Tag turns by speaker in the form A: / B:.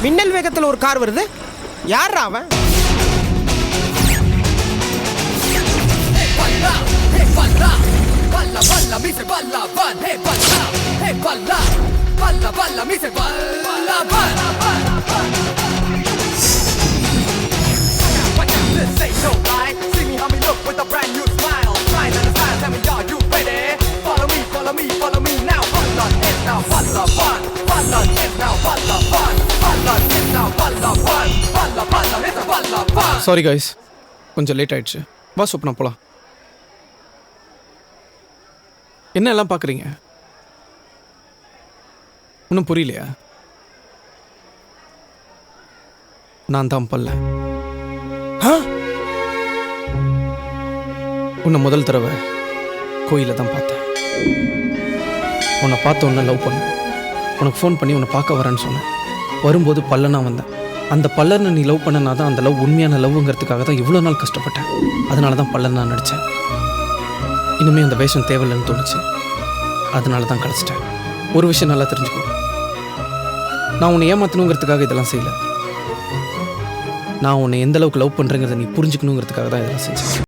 A: மின்னல் வேகத்தில் ஒரு கார் வருது. யாரா அவன்?
B: சாரி கைஸ், கொஞ்சம் லேட் ஆயிடுச்சு. வா சொப்னா போலாம். என்ன எல்லாம் பார்க்குறீங்க? ஒன்றும் புரியலையா? நான் தான் பல்ல. உன்னை முதல் தடவை கோயிலில் தான் பார்த்தேன். உன்னை பார்த்த உன்னை லவ் பண்ணேன். உனக்கு ஃபோன் பண்ணி உன்னை பார்க்க வரேன்னு சொன்னேன். வரும்போது பல்லனா வந்தேன். அந்த பல்லனை நீ லவ் பண்ணனா தான் அந்த லவ் உண்மையான லவ்ங்கிறதுக்காக தான் இவ்வளோ நாள் கஷ்டப்பட்டேன். அதனால தான் பல்லன் நான் நடித்தேன். இனிமேல் அந்த வேஷம் தேவையில்லைன்னு தோணுச்சு. அதனால தான் கிடச்சிட்டேன். ஒரு விஷயம் நல்லா தெரிஞ்சுக்கோ, நான் உன்னை ஏமாற்றணுங்கிறதுக்காக இதெல்லாம் செய்யலை. நான் உன்னை எந்த அளவுக்கு லவ் பண்ணுறேங்கிறத நீ புரிஞ்சுக்கணுங்கிறதுக்காக தான் இதெல்லாம் செஞ்சேன்.